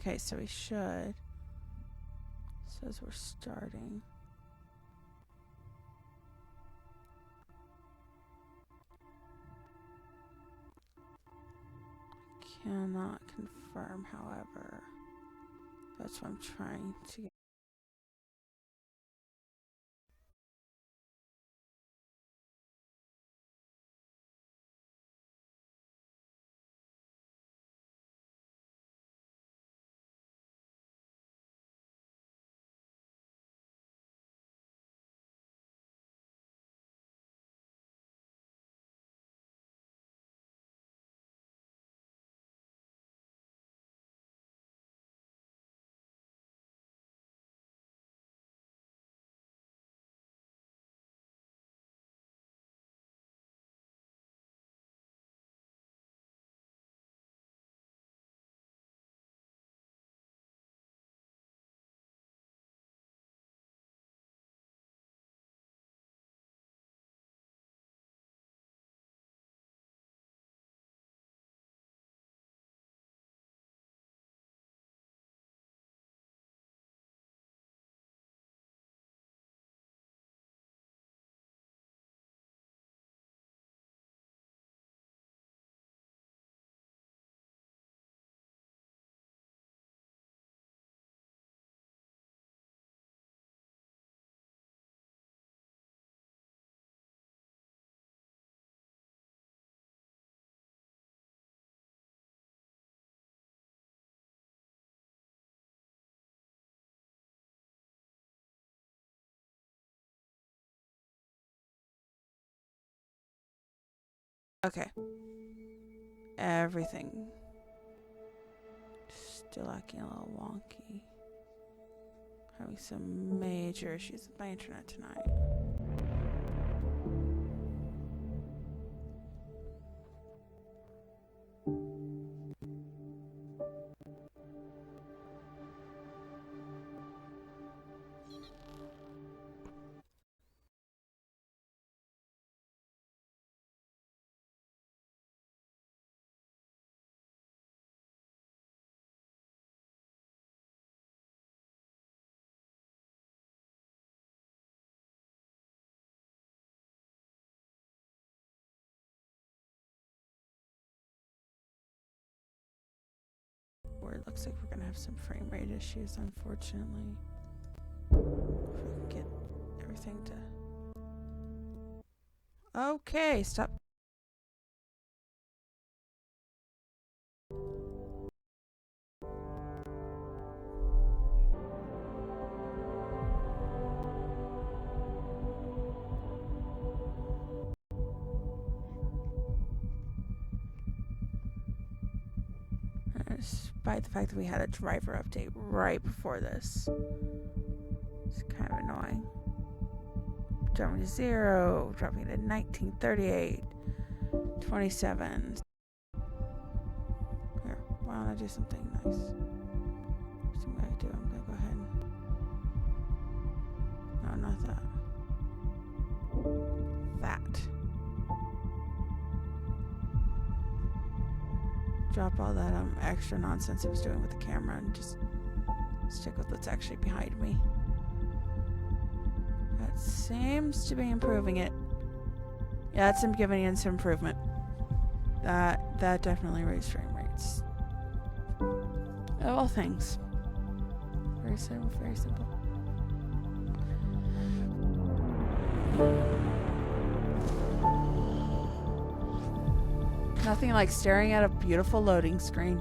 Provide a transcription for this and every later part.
Okay, so we should. Says we're starting. Cannot confirm, however. That's what I'm trying to get. Okay. Everything still acting a little wonky. Having some major issues with my internet tonight. Where it looks like we're gonna have some frame rate issues, unfortunately. If we can get everything to. Okay, stop. Despite the fact that we had a driver update right before this. It's kind of annoying. Jumping to 0, dropping to 1938, 27. Here, why don't I do something nice? What's I'm gonna do? I'm gonna go ahead and. No, not that. That. Drop all that extra nonsense I was doing with the camera and just stick with what's actually behind me. That seems to be improving it. Yeah, it's giving it some improvement. That definitely raised frame rates. Of all things. Very simple, very simple. Nothing like staring at a beautiful loading screen.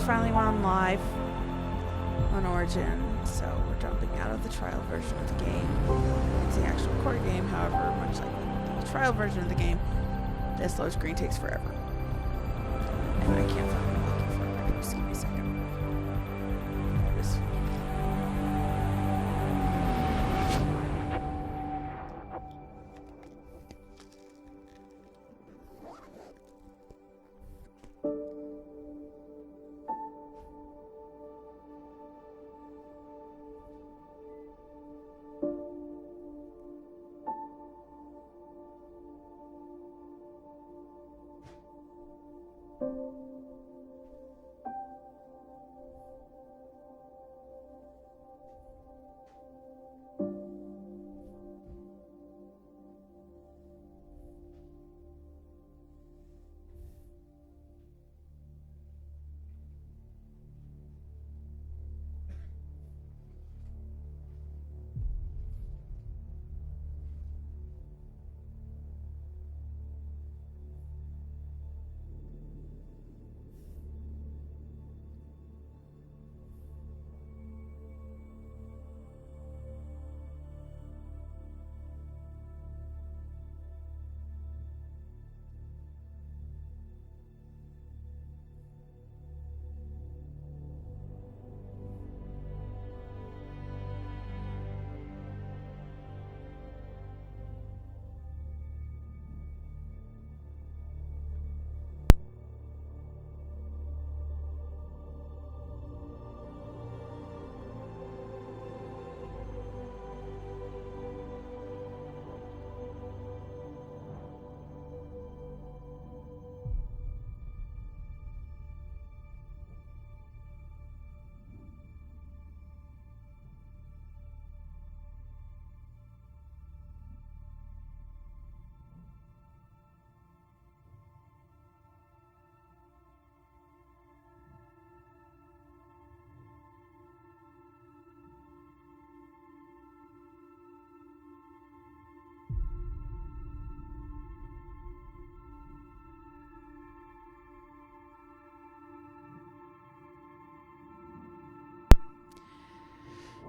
Finally went on live on Origin, so we're jumping out of the trial version of the game. It's the actual core game, however, much like the trial version of the game, this load screen takes forever. And I can't find what I'm looking for. Just give me a second.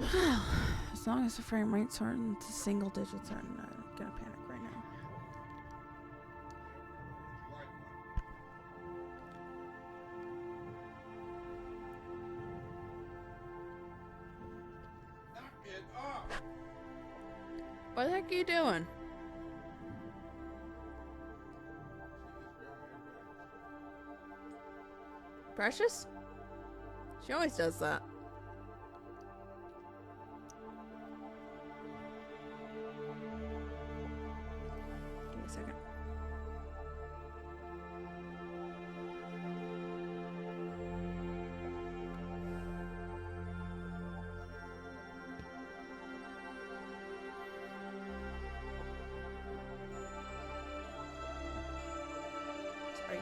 As long as the frame rates aren't into single digits, I'm not gonna panic right now. Knock it off! What the heck are you doing? Precious? She always does that. Give me a second. Sorry.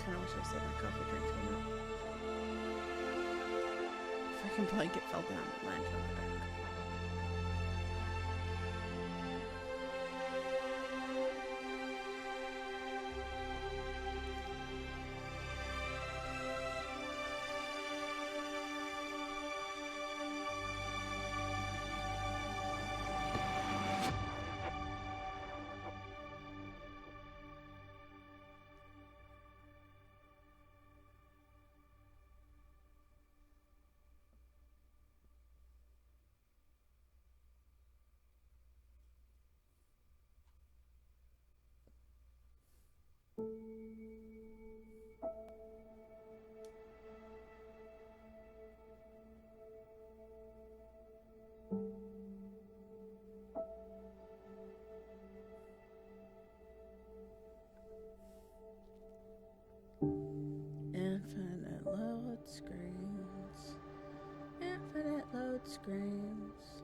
Kinda wish I saved my coffee drink for a minute. Freaking blanket fell down and landed on my back. Infinite load screens. Infinite load screens.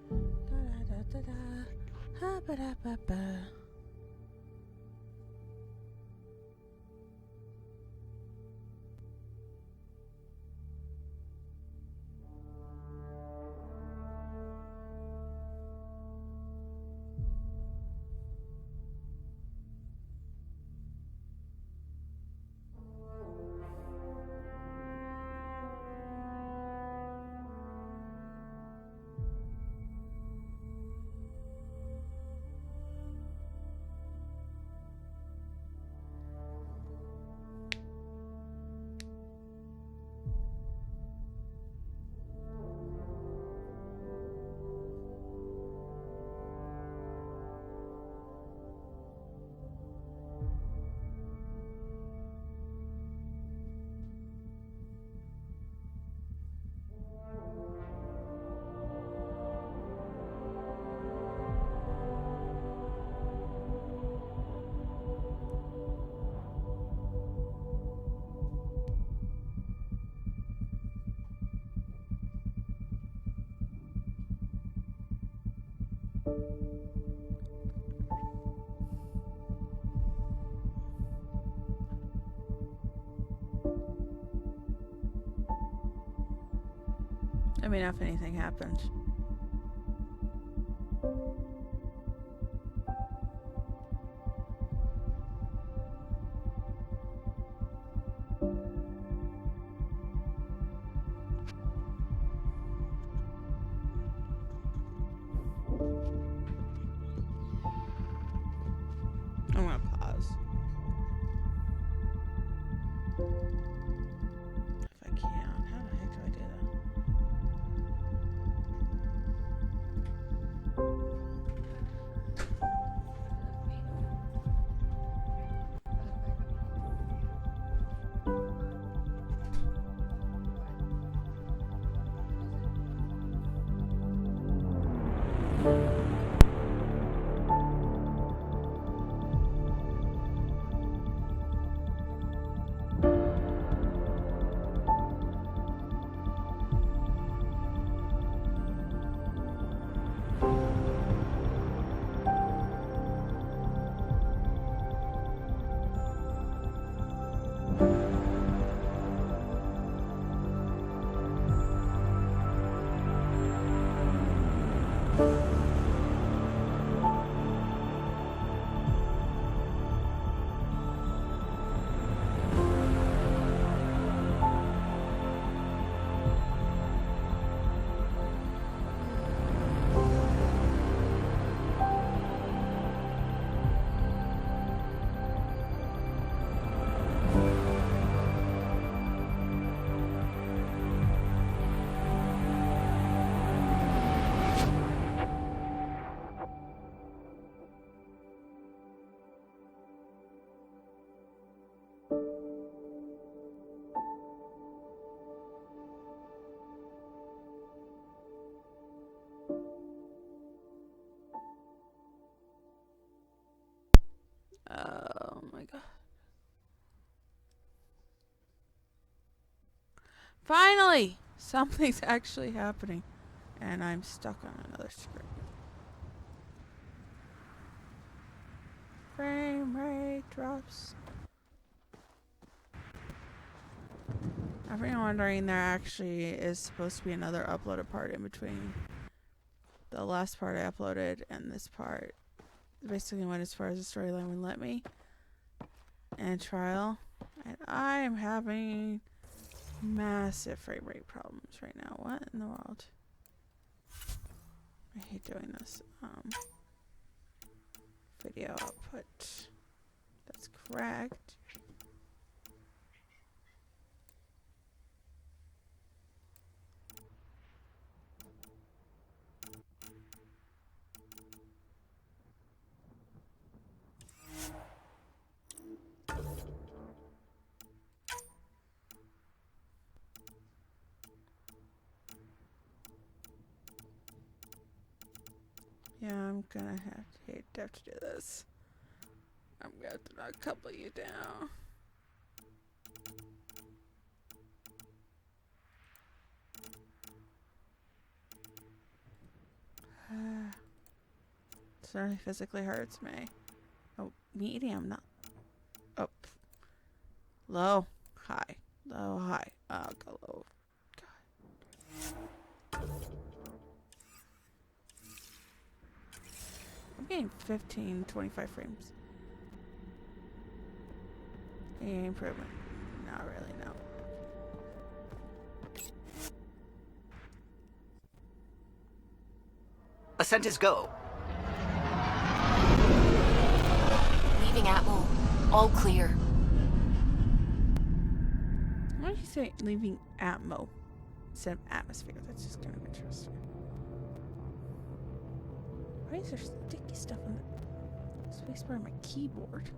Da da da da da. Ha ba da ba ba. Let me know if anything happens. I'm gonna pause. If I can. How the heck do I do that? Oh my god. Finally! Something's actually happening. And I'm stuck on another screen. Frame rate drops. I've been wondering, there actually is supposed to be another uploaded part in between the last part I uploaded and this part. Basically went as far as the storyline would let me. And trial. And I am having massive frame rate problems right now. What in the world? I hate doing this. Video output. That's correct. Yeah, I'm gonna have to do this. I'm gonna have to knock couple you down. It certainly physically hurts me. Oh, medium, not. Oh. Low, high. Low, high. Oh, go low. God. I'm getting 15, 25 frames. Any improvement? Not really, no. Ascent is go. Leaving Atmo. All clear. Why don't you say leaving Atmo instead of atmosphere? That's just kind of interesting. Why is there sticky stuff on the spacebar on my keyboard?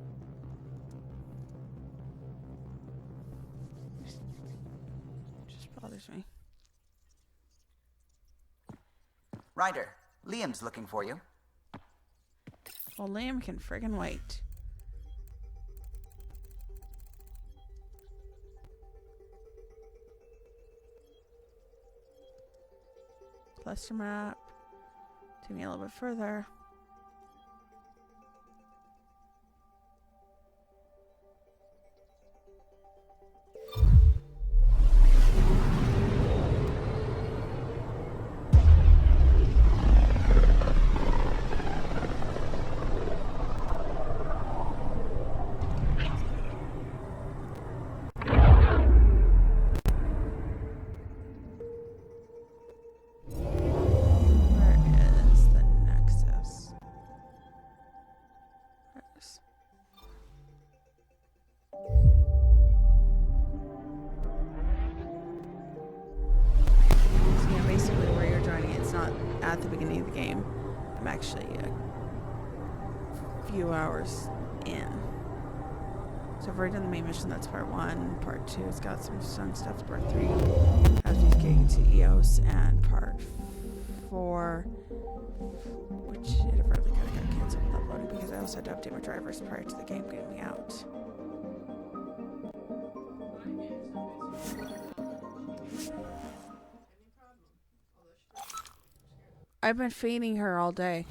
It just bothers me. Ryder, Liam's looking for you. Well, Liam can friggin' wait. Cluster map. Take me a little bit further. At the beginning of the game. I'm actually a few hours in. So I've already done the main mission, that's part 1. Part 2 has got some fun stuff. Part 3 has me getting to EOS, and part 4, which inadvertently kind of got canceled with uploading because I also had to update my drivers prior to the game getting out. I've been feeding her all day.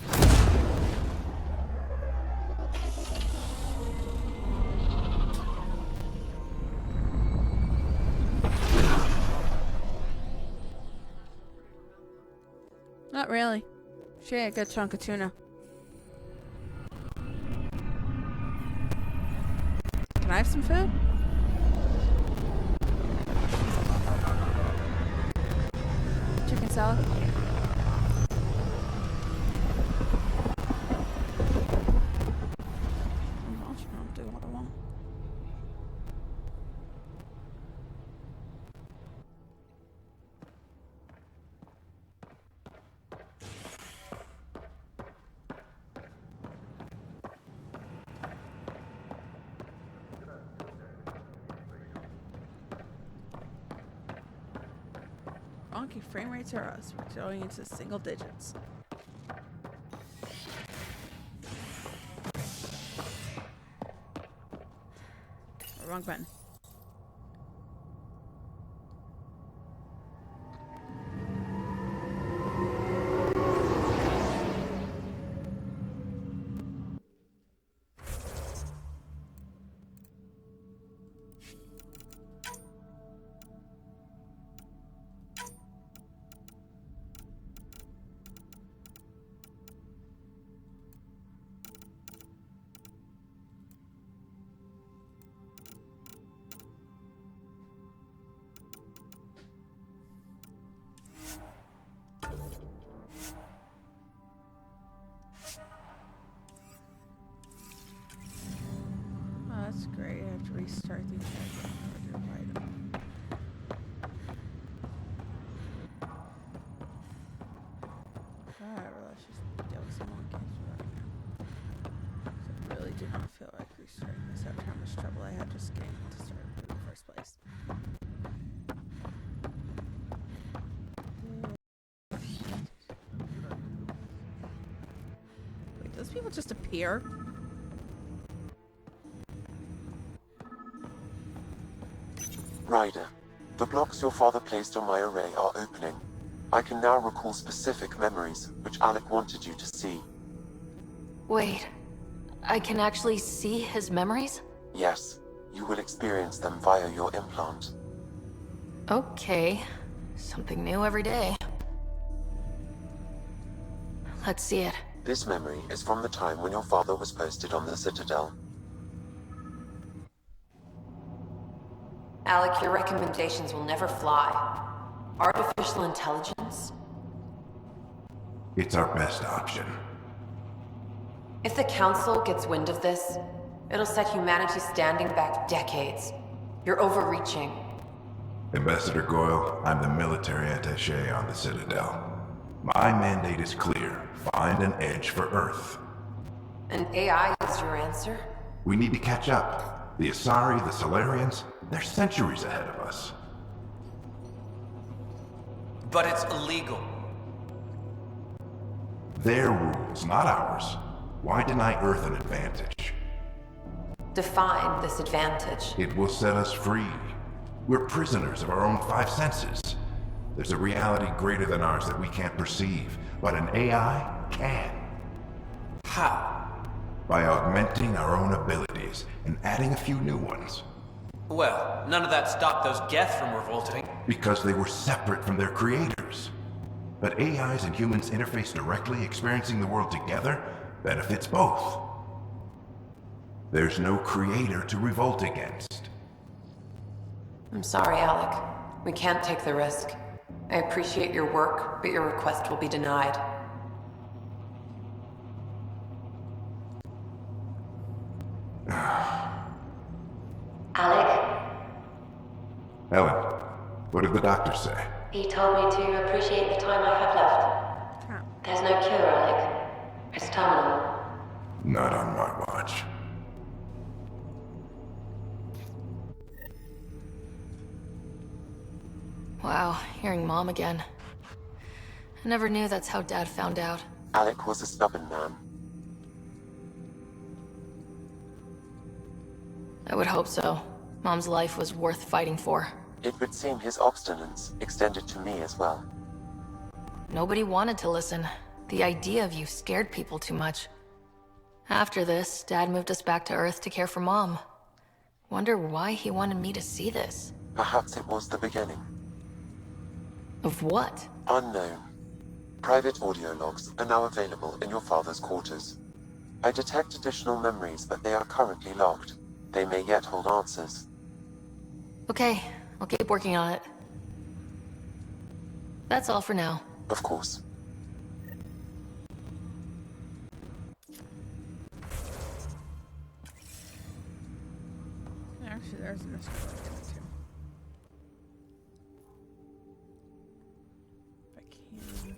Not really. She ate a good chunk of tuna. Can I have some food? Chicken salad. Wonky frame rates are us. We're going into single digits. wrong button. That's great. I have to restart the entire item. I realize she's dealing with some more cancer right now. So I really do not feel like restarting this after how much trouble I had just getting to start in the first place. Wait, those people just appear? Ryder, the blocks your father placed on my array are opening. I can now recall specific memories, which Alec wanted you to see. Wait, I can actually see his memories? Yes, you will experience them via your implant. Okay, something new every day. Let's see it. This memory is from the time when your father was posted on the Citadel. Alec, your recommendations will never fly. Artificial intelligence? It's our best option. If the Council gets wind of this, it'll set humanity standing back decades. You're overreaching. Ambassador Goyle, I'm the military attaché on the Citadel. My mandate is clear. Find an edge for Earth. And AI is your answer? We need to catch up. The Asari, the Solarians, they're centuries ahead of us. But it's illegal. Their rules, not ours. Why deny Earth an advantage? Define this advantage. It will set us free. We're prisoners of our own five senses. There's a reality greater than ours that we can't perceive, but an AI can. How? By augmenting our own abilities and adding a few new ones. Well, none of that stopped those Geth from revolting. Because they were separate from their creators. But AIs and humans interface directly, experiencing the world together benefits both. There's no creator to revolt against. I'm sorry, Alec. We can't take the risk. I appreciate your work, but your request will be denied. Alec, Ellen, what did the doctor say? he told me to appreciate the time I have left. There's no cure, Alec. It's terminal. Not on my watch. Wow, hearing Mom again. I never knew that's how Dad found out. Alec was a stubborn man. I would hope so. Mom's life was worth fighting for. It would seem his obstinance extended to me as well. Nobody wanted to listen. The idea of you scared people too much. After this, Dad moved us back to Earth to care for Mom. Wonder why he wanted me to see this. Perhaps it was the beginning. Of what? Unknown. Private audio logs are now available in your father's quarters. I detect additional memories, but they are currently locked. They may yet hold answers. Okay, I'll keep working on it. That's all for now. Of course. Actually, there's an escalator too. If I can.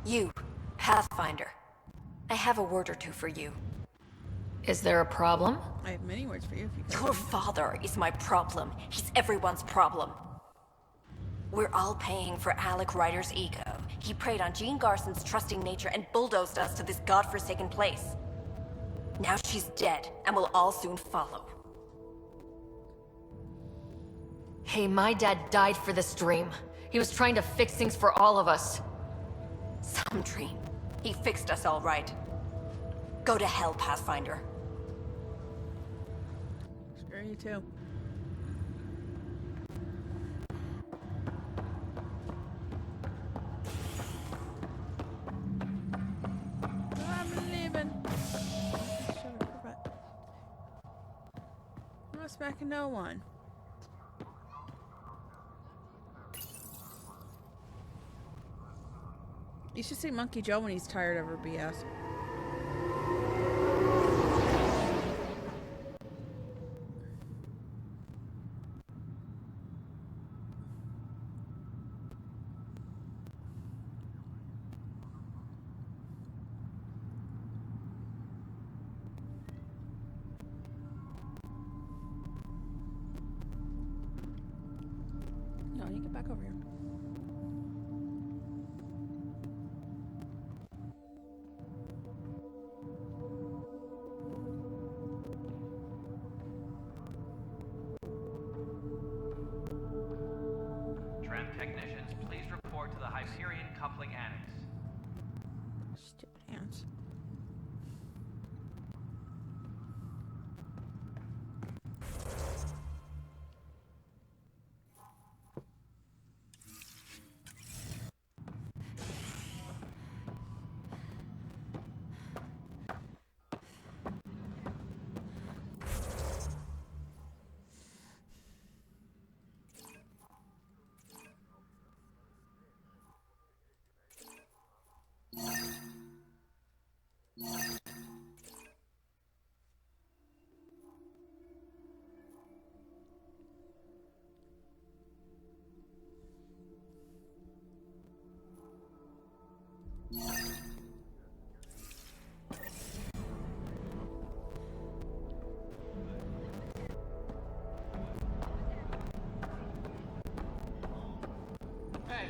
You, Pathfinder. I have a word or two for you. Is there a problem? I have many words for you if you can. Your father is my problem. He's everyone's problem. We're all paying for Alec Ryder's ego. He preyed on Jean Garson's trusting nature and bulldozed us to this godforsaken place. Now she's dead, and we'll all soon follow. Hey, my dad died for this dream. He was trying to fix things for all of us. Some dream. He fixed us all right. Go to hell, Pathfinder. Screw you too. I'm leaving. Shut up, your butt. I'm not smacking no one. You should see Monkey Joe when he's tired of her BS. No, you get back over here. Tram technicians, please report to the Hyperion Coupling Annex. Stupid hands. Hey,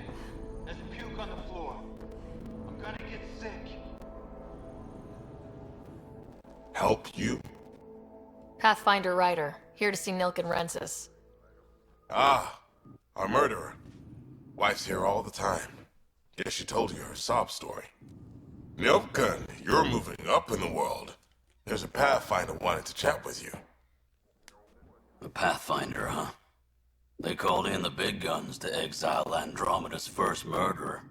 there's puke on the floor. I'm gonna get sick. Help you? Pathfinder Ryder, here to see Nilken Rensis. Ah, our murderer. Wife's here all the time. Guess she told you her sob story. Nilken, you're moving up in the world. There's a Pathfinder wanting to chat with you. A Pathfinder, huh? They called in the big guns to exile Andromeda's first murderer.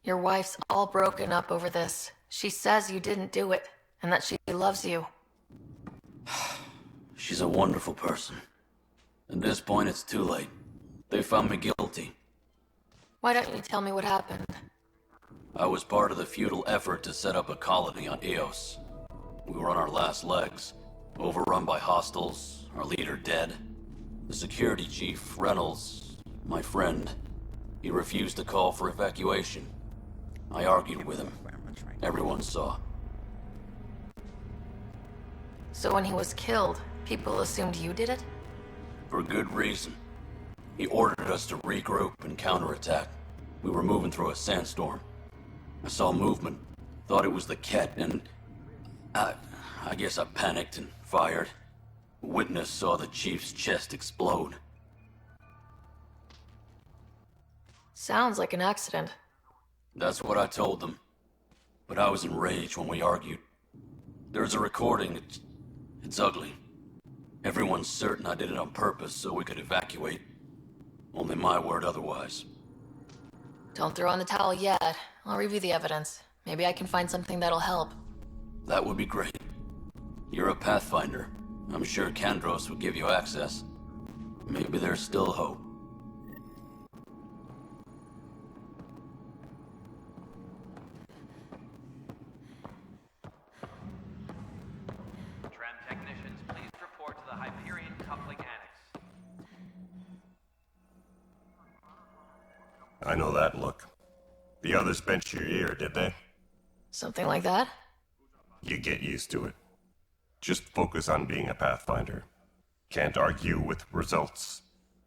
Your wife's all broken up over this. She says you didn't do it, and that she loves you. She's a wonderful person. At this point, it's too late. They found me guilty. Why don't you tell me what happened? I was part of the futile effort to set up a colony on Eos. We were on our last legs, overrun by hostiles, our leader dead. The security chief, Reynolds, my friend, he refused to call for evacuation. I argued with him. Everyone saw. So when he was killed, people assumed you did it? For good reason. He ordered us to regroup and counterattack. We were moving through a sandstorm. I saw movement, thought it was the Ket, and I guess I panicked and fired. Witness saw the chief's chest explode. Sounds like an accident. That's what I told them. But I was enraged when we argued. There's a recording. It's ugly. Everyone's certain I did it on purpose so we could evacuate. Only my word otherwise. Don't throw in the towel yet. I'll review the evidence. Maybe I can find something that'll help. That would be great. You're a Pathfinder. I'm sure Kandros would give you access. Maybe there's still hope. Tram technicians, please report to the Hyperion Coupling Annex. I know that look. The others bent your ear, did they? Something like that? You get used to it. Just focus on being a Pathfinder. Can't argue with results,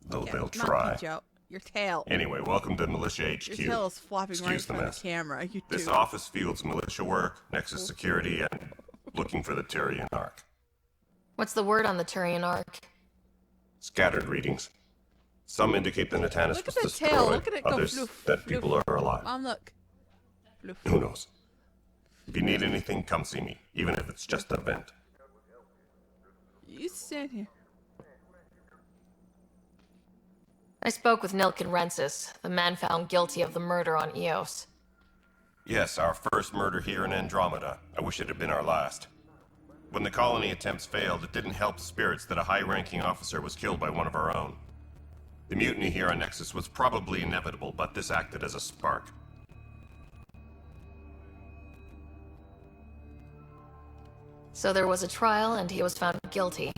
though they'll try. Joe. Your tail. Anyway, welcome to Militia HQ. Your tail is flopping right in Excuse the front of mess. the camera. You This do. office fields militia work, Nexus security, and looking for the Turian Ark. What's the word on the Turian Ark? Scattered readings. Some indicate the Natanus Look was at the destroyed, tail. Look at it go others floof, that floof. people are alive. Look. Floof. Who knows? If you need anything, come see me, even if it's just a vent. You stand here. I spoke with Nilkin Rensis, the man found guilty of the murder on Eos. Yes, our first murder here in Andromeda. I wish it had been our last. When the colony attempts failed, it didn't help spirits that a high-ranking officer was killed by one of our own. The mutiny here on Nexus was probably inevitable, but this acted as a spark. So there was a trial and he was found guilty.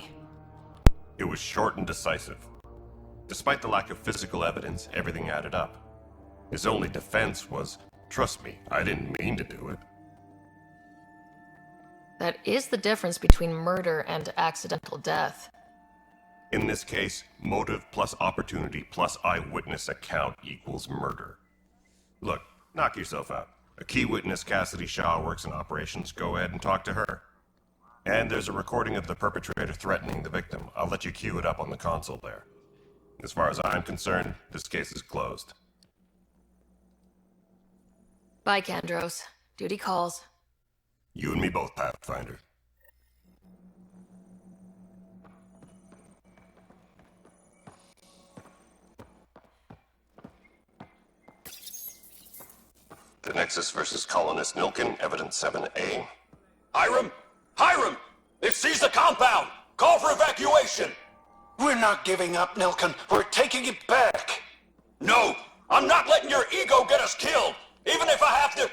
It was short and decisive. Despite the lack of physical evidence, everything added up. His only defense was, trust me, I didn't mean to do it. That is the difference between murder and accidental death. In this case, motive plus opportunity plus eyewitness account equals murder. Look, knock yourself out. A key witness, Cassidy Shaw, works in operations. Go ahead and talk to her. And there's a recording of the perpetrator threatening the victim. I'll let you cue it up on the console there. As far as I'm concerned, this case is closed. Bye, Kandros. Duty calls. You and me both, Pathfinder. The Nexus versus Colonist Nilkin, Evidence 7A. Hiram! Hiram! They've seized the compound! Call for evacuation! We're not giving up, Nilkin. We're taking it back. No! I'm not letting your ego get us killed! Even if I have to...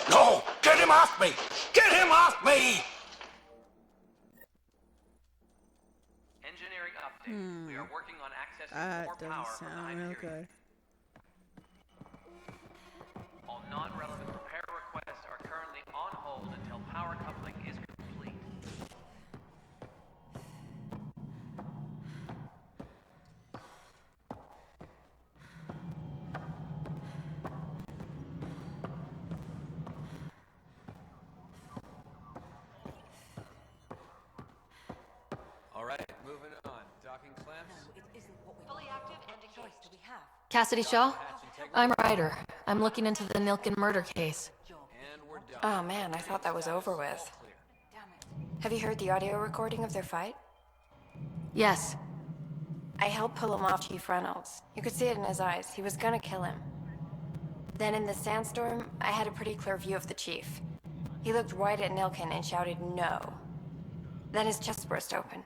No! Get him off me! Get him off me! Engineering update. We are working on accessing more That power doesn't from the sound real Hyperion. good. All non-relevant repair requests are currently on hold until power coupling is complete. All right, moving on. Docking clamps. Fully active and engaged. Do we have? Cassidy Shaw? I'm Ryder. I'm looking into the Nilkin murder case. Oh man, I thought that was over with. Have you heard the audio recording of their fight? Yes. I helped pull him off Chief Reynolds. You could see it in his eyes. He was gonna kill him. Then in the sandstorm, I had a pretty clear view of the chief. He looked right at Nilkin and shouted no. Then his chest burst open.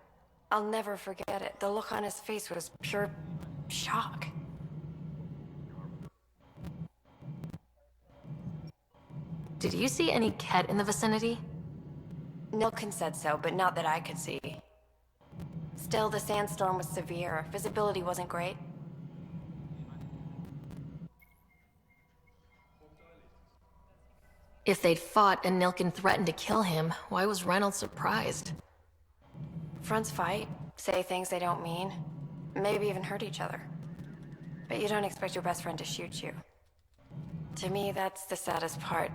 I'll never forget it. The look on his face was pure shock. Did you see any Ket in the vicinity? Nilkin said so, but not that I could see. Still, the sandstorm was severe. Visibility wasn't great. If they'd fought and Nilkin threatened to kill him, why was Reynolds surprised? Fronts fight, say things they don't mean, maybe even hurt each other. But you don't expect your best friend to shoot you. To me, that's the saddest part.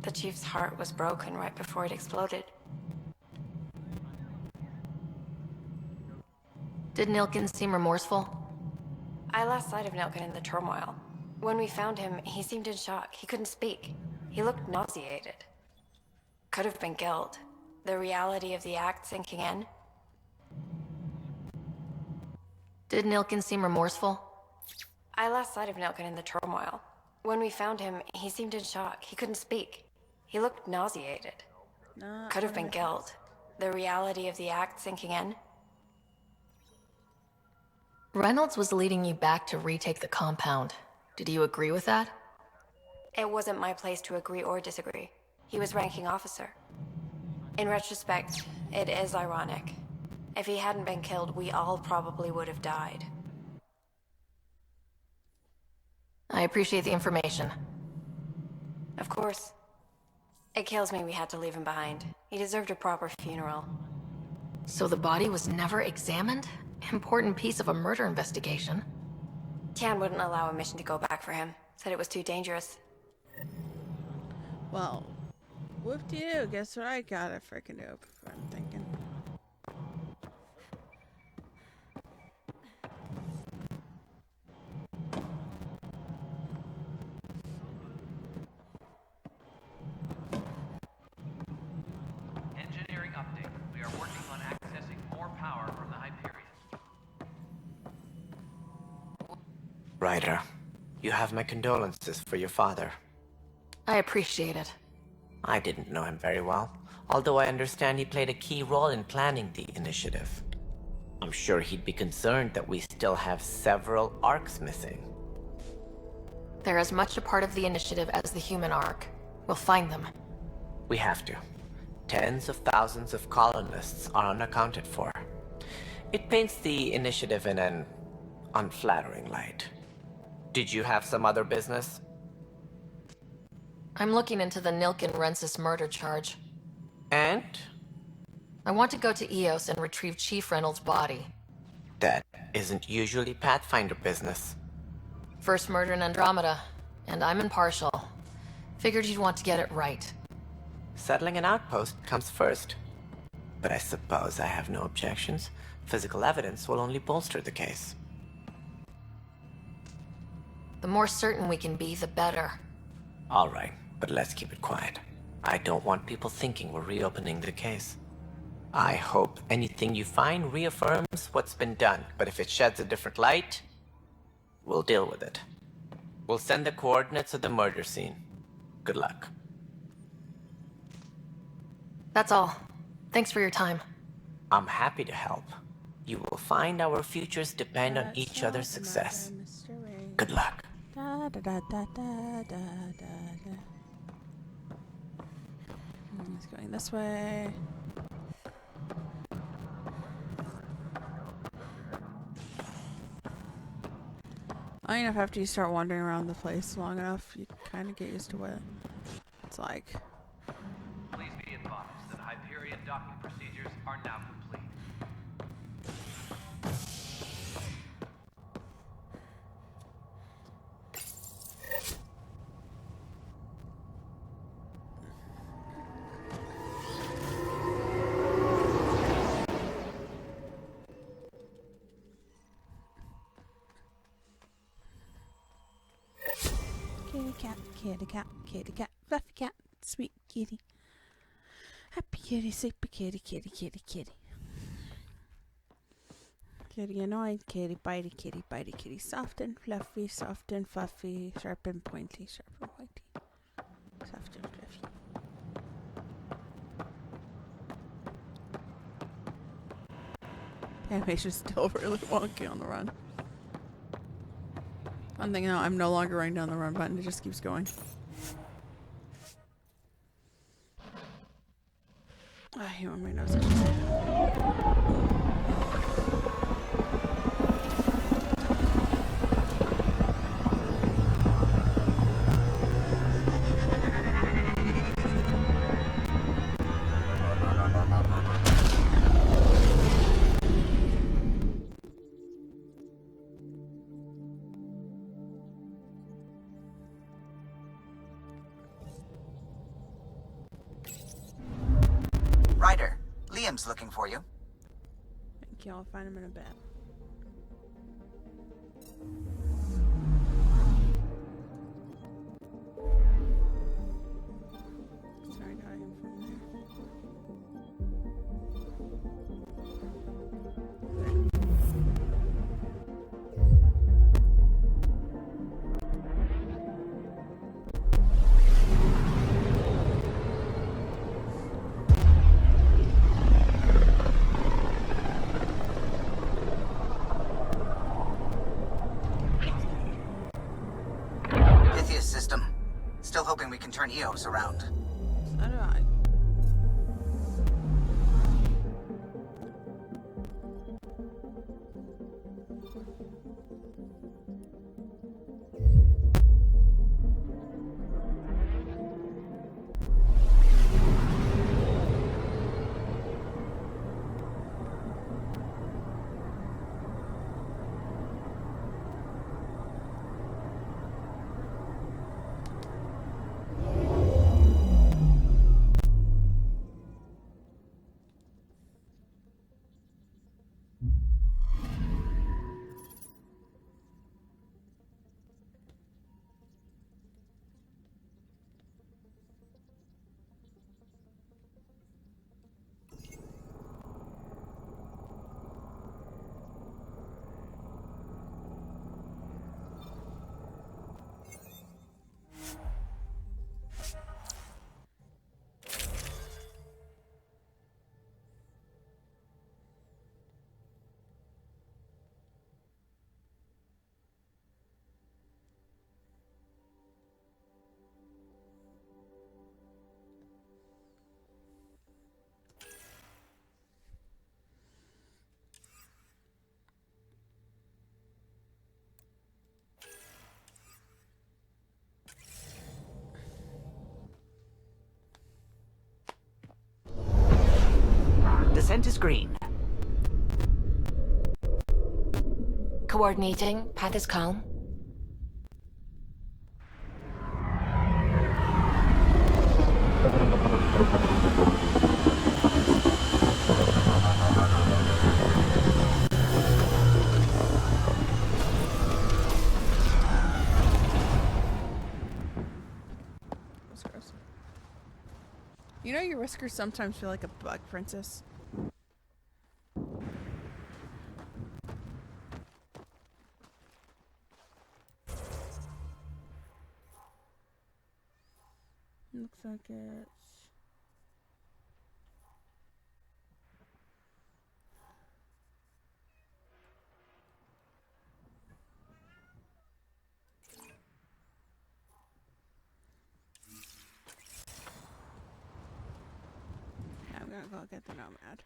The chief's heart was broken right before it exploded. Did Nilkin seem remorseful? I lost sight of Nilkin in the turmoil. When we found him, he seemed in shock. He couldn't speak. He looked nauseated. Could have been guilt. The reality of the act sinking in. Did Nilkin seem remorseful? I lost sight of Nilkin in the turmoil. When we found him, he seemed in shock. He couldn't speak. He looked nauseated. Could have been guilt. The reality of the act sinking in. Reynolds was leading you back to retake the compound. Did you agree with that? It wasn't my place to agree or disagree. He was ranking officer. In retrospect, it is ironic. If he hadn't been killed, we all probably would have died. I appreciate the information. Of course. It kills me we had to leave him behind. He deserved a proper funeral. So the body was never examined? Important piece of a murder investigation. Tian wouldn't allow a mission to go back for him. Said it was too dangerous. Well, whoop-de-doo, guess what I gotta frickin' do, I'm thinking. Engineering update. We are working on accessing more power from the Hyperion. Ryder, you have my condolences for your father. I appreciate it. I didn't know him very well, although I understand he played a key role in planning the initiative. I'm sure he'd be concerned that we still have several arcs missing. They're as much a part of the initiative as the human arc. We'll find them. We have to. Tens of thousands of colonists are unaccounted for. It paints the initiative in an unflattering light. Did you have some other business? I'm looking into the Nilken Rensis murder charge. And? I want to go to Eos and retrieve Chief Reynolds' body. That isn't usually Pathfinder business. First murder in Andromeda, and I'm impartial. Figured you'd want to get it right. Settling an outpost comes first. But I suppose I have no objections. Physical evidence will only bolster the case. The more certain we can be, the better. All right, but let's keep it quiet. I don't want people thinking we're reopening the case. I hope anything you find reaffirms what's been done, but if it sheds a different light, we'll deal with it. We'll send the coordinates of the murder scene. Good luck. That's all. Thanks for your time. I'm happy to help. You will find our futures depend on each other's success. Good luck. Da, da, da, da, da, da, da. He's going this way. I mean, if after you start wandering around the place long enough, you kind of get used to what it's like. Please be advised that Hyperion docking procedures are now complete. Kitty cat, fluffy cat, sweet kitty. Happy kitty, sleepy kitty, kitty, kitty, kitty. Kitty annoyed, kitty bitey, kitty, soft and fluffy, sharp and pointy, soft and fluffy. Animation's still really wonky on the run. One thing now, I'm no longer running down the run button, it just keeps going. I hate when my nose itches. Ryder, Liam's looking for you. Thank you, I'll find him in a bit. Sorry, got him from there. Still hoping we can turn Eos around. So do I. Scent is green. Coordinating. Path is calm. Whiskers. You know your whiskers sometimes feel like a bug, Princess? Looks like it's... I'm gonna go get the nomad.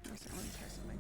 I want to try something.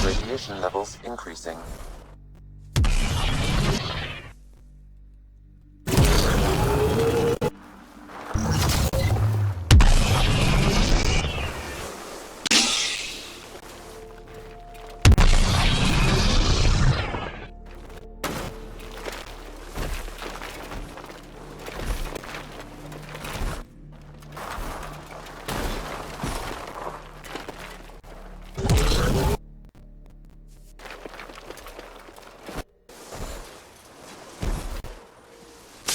Radiation levels increasing.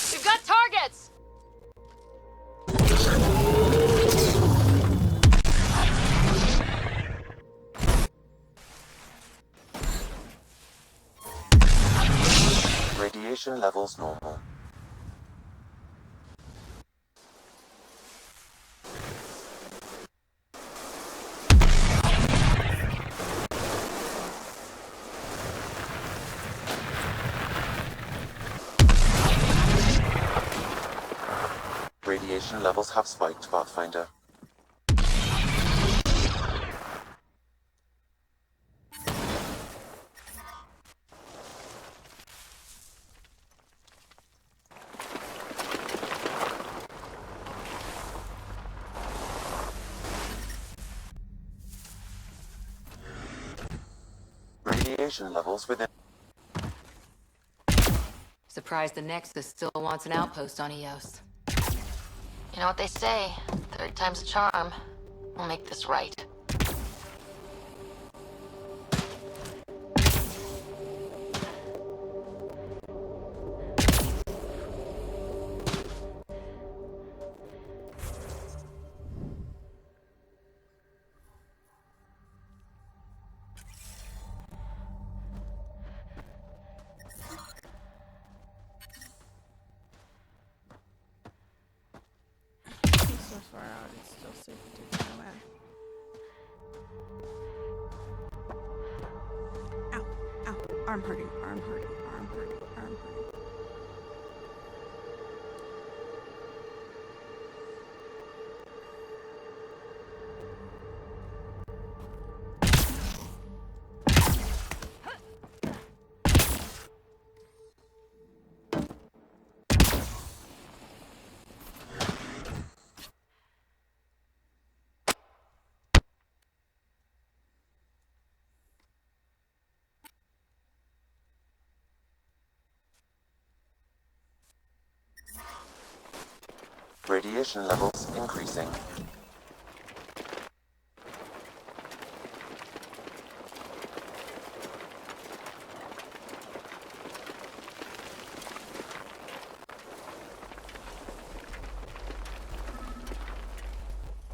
We've got targets! Radiation levels normal. Radiation levels have spiked, Pathfinder. Radiation levels within. Surprised the Nexus still wants an outpost on Eos. You know what they say, third time's a charm. We'll make this right. So far out, it's still safe to take the nomad. Ow, ow, arm hurting, arm hurting, arm hurting, arm hurting. Radiation levels increasing.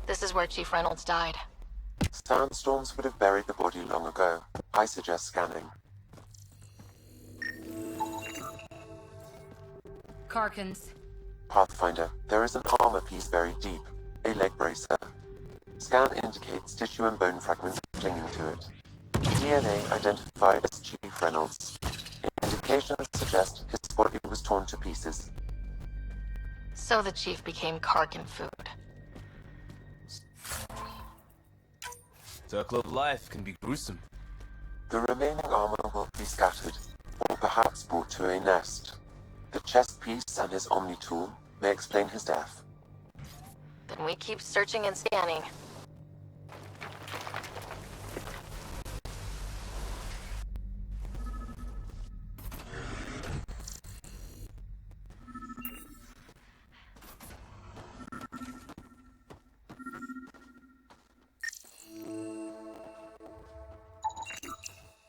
This is where Chief Reynolds died. Sandstorms would have buried the body long ago. I suggest scanning. Karkins. Pathfinder, there is an armor piece buried deep. A leg bracer. Scan indicates tissue and bone fragments clinging to it. DNA identified as Chief Reynolds. Indications suggest his body was torn to pieces. So the Chief became Karkin food. Circle of life can be gruesome. The remaining armor will be scattered, or perhaps brought to a nest. The chest piece and his Omni tool may explain his death. Then we keep searching and scanning.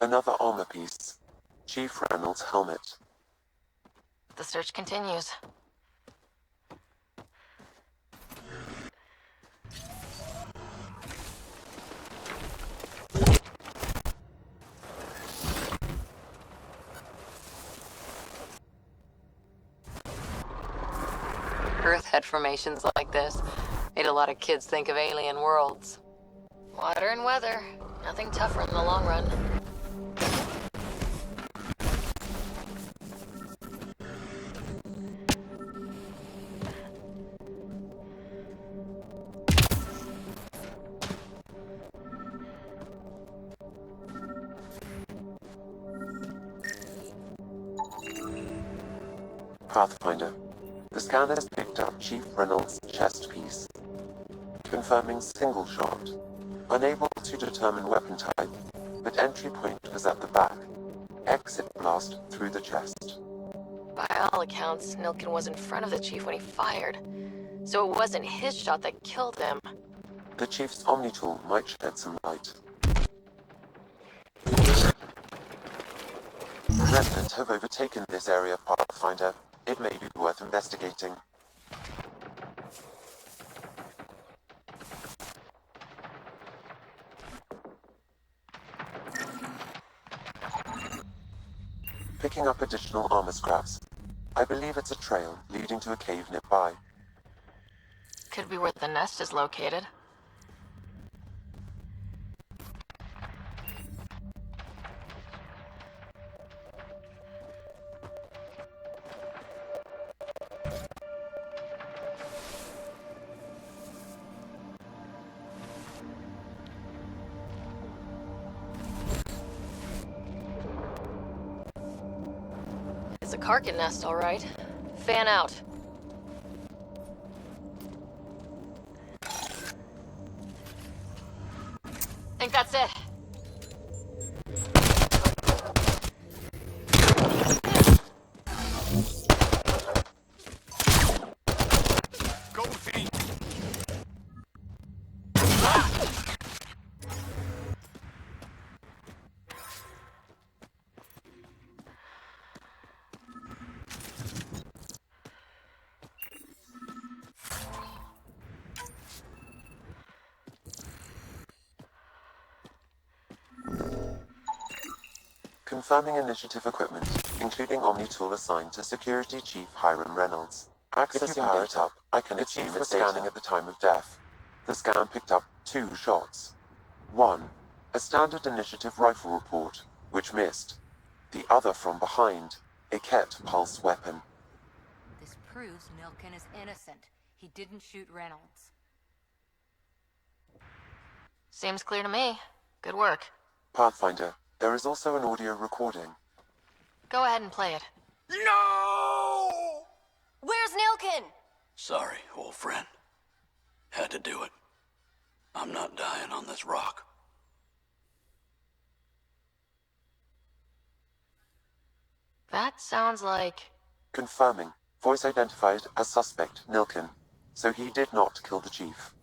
Another armor piece. Chief Reynolds' helmet. The search continues. Earth had formations like this. Made a lot of kids think of alien worlds. Water and weather. Nothing tougher in the long run. Pathfinder. The scanner has picked up Chief Reynolds' chest piece, confirming single shot. Unable to determine weapon type, but entry point was at the back. Exit blast through the chest. By all accounts, Nilkin was in front of the Chief when he fired. So it wasn't his shot that killed him. The Chief's Omni tool might shed some light. Remnant have overtaken this area, Pathfinder. It may be worth investigating. Picking up additional armor scraps. I believe it's a trail leading to a cave nearby. Could be where the nest is located. It's a Karkin nest, all right. Fan out. Think that's it. Go feet. Confirming initiative equipment, including Omni tool assigned to Security Chief Hiram Reynolds. Access power it up, I can assume it's scanning at the time of death. The scan picked up 2 shots. 1, a standard initiative rifle report, which missed. The other from behind, a Ket pulse weapon. This proves Nilkin is innocent. He didn't shoot Reynolds. Seems clear to me. Good work. Pathfinder, there is also an audio recording. Go ahead and play it. No! Where's Nilkin? Sorry, old friend. Had to do it. I'm not dying on this rock. That sounds like... Confirming. Voice identified as suspect, Nilkin. so he did not kill the chief.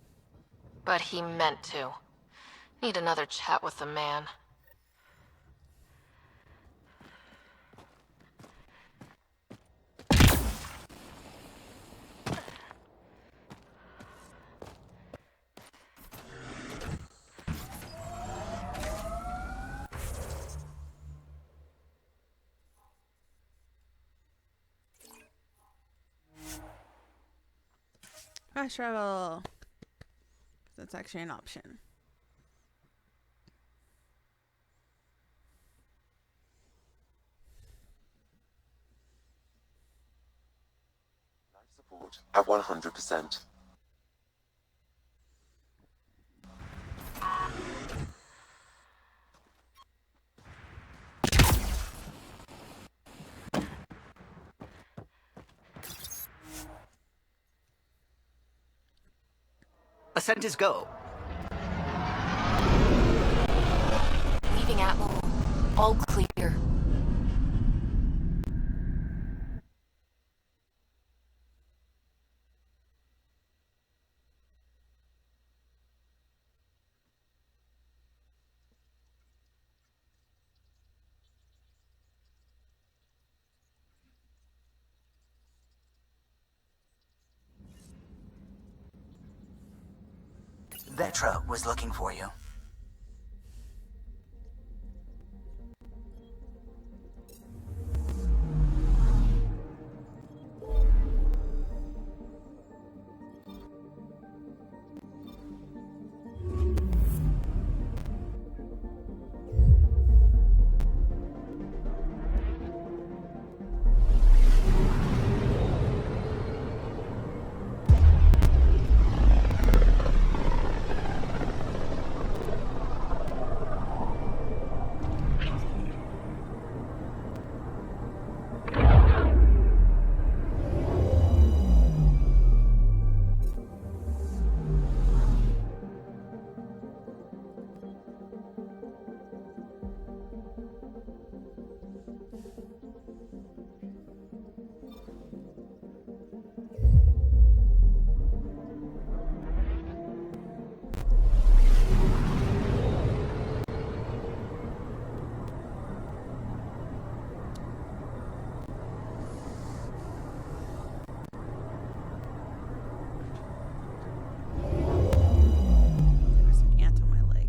But he meant to. Need another chat with the man. Fast travel. That's actually an option. Life support at 100%. Ascent is go. Leaving Atmo. All clear. Vetra was looking for you. There's an ant on my leg.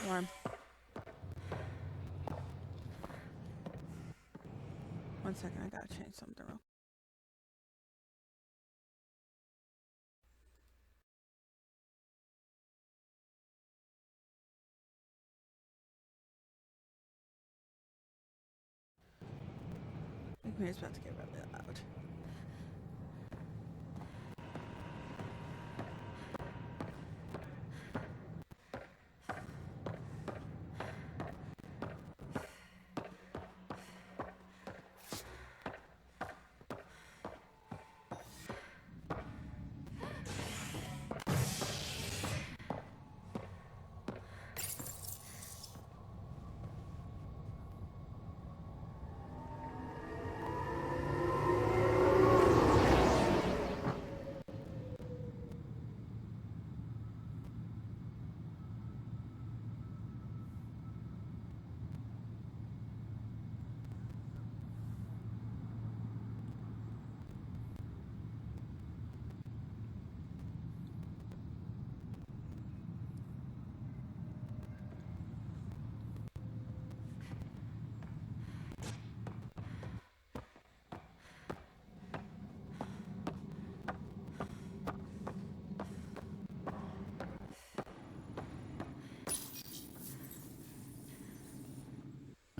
Warm. One second, I gotta change something real. I think it's about to get really loud.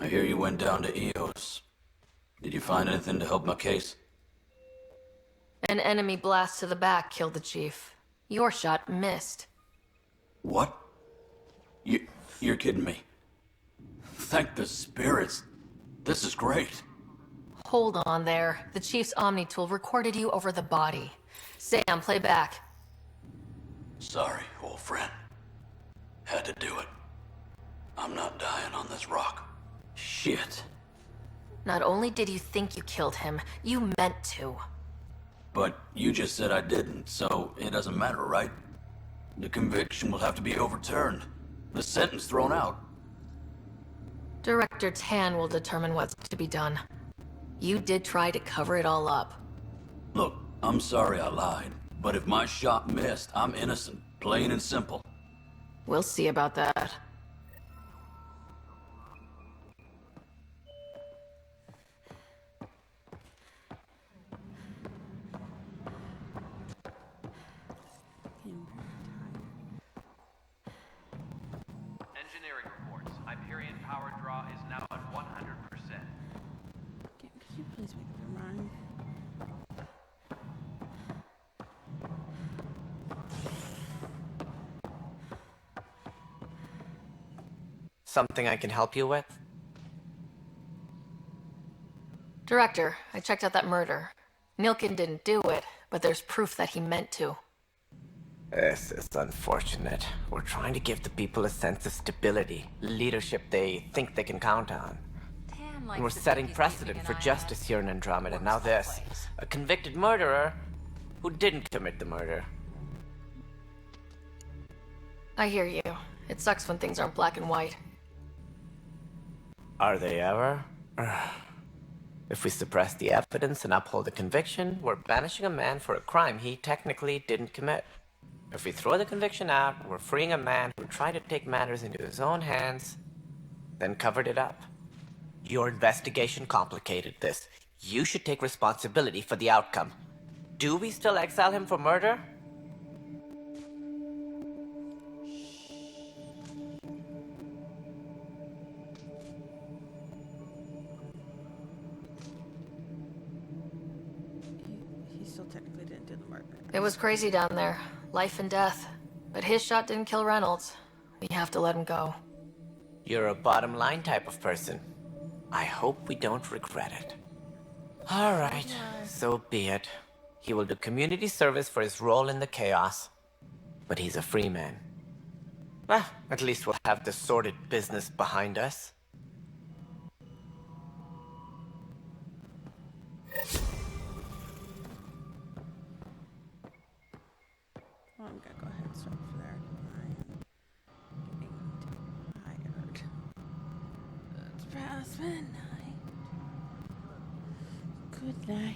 I hear you went down to EOS. Did you find anything to help my case? An enemy blast to the back killed the chief. Your shot missed. What? You're kidding me. Thank the spirits. This is great. Hold on there. The chief's Omni tool recorded you over the body. Sam, play back. Sorry, old friend. Had to do it. I'm not dying on this rock. Shit. Not only did you think you killed him, you meant to. But you just said I didn't, so it doesn't matter, right? The conviction will have to be overturned. The sentence thrown out. Director Tan will determine what's to be done. You did try to cover it all up. Look, I'm sorry I lied, but if my shot missed, I'm innocent. Plain and simple. We'll see about that. Engineering reports. Hyperion power draw is now at 100%. Could you please make them rhyme? Something I can help you with? Director, I checked out that murder. Nilkin didn't do it, but there's proof that he meant to. This is unfortunate. We're trying to give the people a sense of stability, leadership they think they can count on. And we're setting precedent for justice here in Andromeda. Now this, a convicted murderer who didn't commit the murder. I hear you. It sucks when things aren't black and white. Are they ever? If we suppress the evidence and uphold the conviction, we're banishing a man for a crime he technically didn't commit. If we throw the conviction out, we're freeing a man who tried to take matters into his own hands, then covered it up. Your investigation complicated this. You should take responsibility for the outcome. Do we still exile him for murder? He still technically didn't do the murder. It was crazy down there. Life and death. But his shot didn't kill Reynolds. We have to let him go. You're a bottom line type of person. I hope we don't regret it. All right, so be it. He will do community service for his role in the chaos. But he's a free man. Well, at least we'll have the sordid business behind us. Well, I'm gonna go ahead and stop for there. I'm getting tired. It's past midnight. Good night.